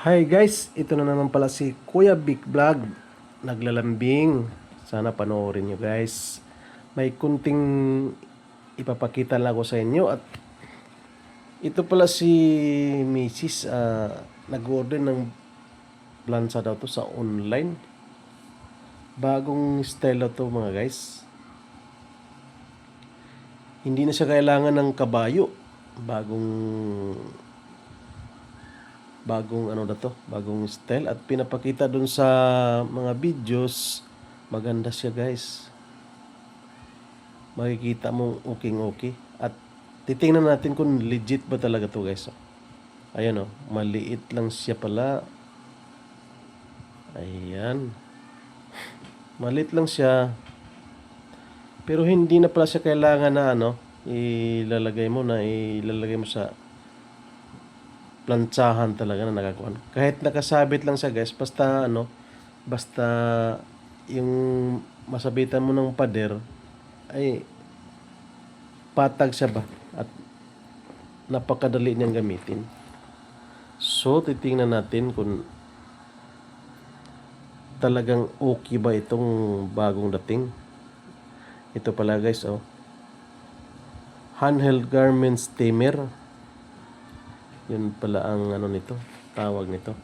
Hi guys, ito na naman pala si Kuya Big Vlog. Naglalambing. Sana panoorin nyo guys. May kunting ipapakita lang ako sa inyo. At ito pala si Mrs. Nag-order ng plancha daw to sa online. Bagong style daw to mga guys. Hindi na siya kailangan ng kabayo. Bagong ano na to, bagong style at pinapakita dun sa mga videos. Maganda siya guys, makikita mo okay at titingnan natin kung legit ba talaga to guys. Ayan maliit lang siya pala. Ayan, maliit lang siya, pero hindi na pala siya kailangan na ilalagay mo sa plantsahan talaga na nakakuan. Kahit nakasabit lang siya guys, basta yung masabitan mo ng pader ay patag siya ba at napakadali niyang gamitin. So titingnan natin kung talagang okay ba itong bagong dating. Ito pala guys, handheld garment steamer. Yun pala ang nito, tawag nito.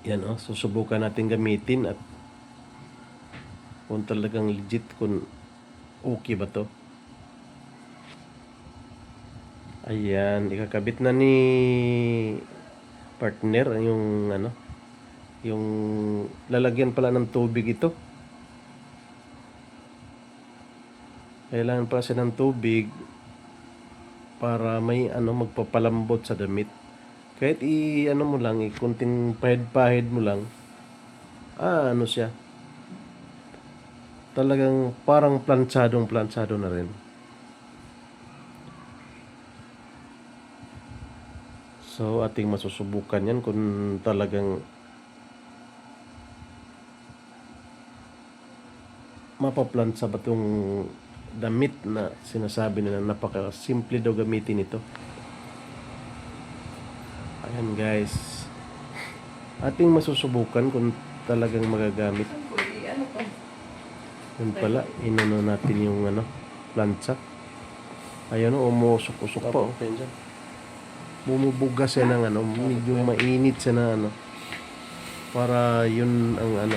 Yan susubukan natin gamitin at kung talagang legit, kung okay ba to. Ayan, ikakabit na ni partner yung yung lalagyan pala ng tubig ito. Kailangan pala siya ng tubig para may magpapalambot sa damit. Kahit mo lang, kunting pahid-pahid mo lang. Siya. Talagang parang planchado na rin. So, ating masusubukan yan kung talagang mapaplantsa ba itong damit na sinasabi nila. Napaka-simple daw gamitin ito. Ayan guys, ating masusubukan kung talagang magagamit. Yun pala, inano natin yung plancha. Ayan umusok-usok pa. Bumubugas siya ng medyo mainit siya na para yun ang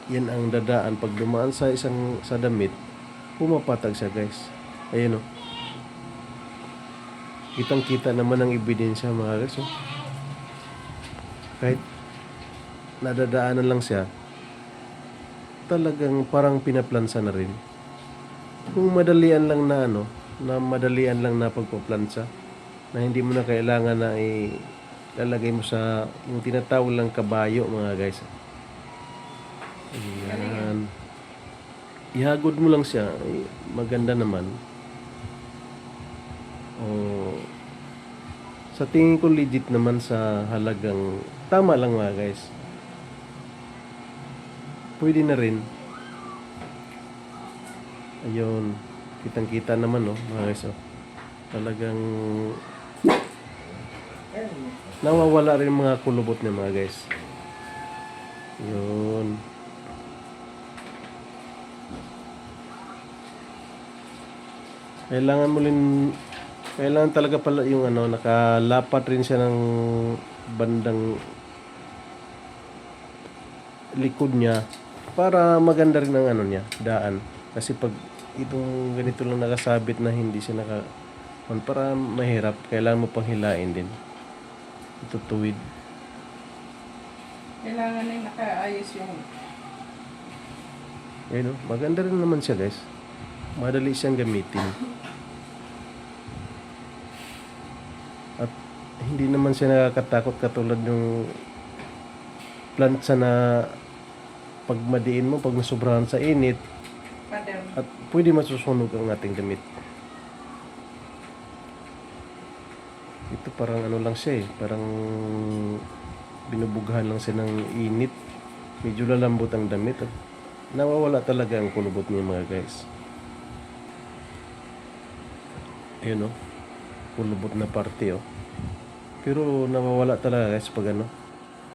yan ang dadaan pag dumaan sa damit, pumapatag siya guys. Ayun kitang-kita naman ang ebidensya mga guys. Kahit nadadaanan lang siya, talagang parang pinaplansa na rin. Kung madalian lang na pagpaplansa, na hindi mo na kailangan na ilalagay mo sa yung tinatawag lang kabayo mga guys. Ayan, ihagod mo lang siya, maganda naman. Sa tingin ko legit naman sa halagang tama lang mga guys. Pwede na rin. Ayun, kitang-kita naman mga guys. Talagang nawawala rin mga kulubot niya mga guys. Yun. Kailangan talaga pala yung nakalapat rin siya ng bandang likod niya para maganda rin ang niya, daan. Kasi pag itong ganito lang nakasabit na hindi siya para mahirap, kailangan mo pang hilain din. Itutuwid. Kailangan na nakaayos yung... Ayun maganda rin naman siya guys. Madali siyang gamitin. At hindi naman siya nakakatakot katulad yung plancha na pag madiin mo, pag nasobrahan sa init, at pwede masusunog ang ating damit. Ito parang lang siya parang binubughan lang siya ng init. Medyo lalambot ang damit at nawawala talaga ang kulubot niya mga guys. Ayun kulubot na parte Pero nawawala talaga guys pag ano.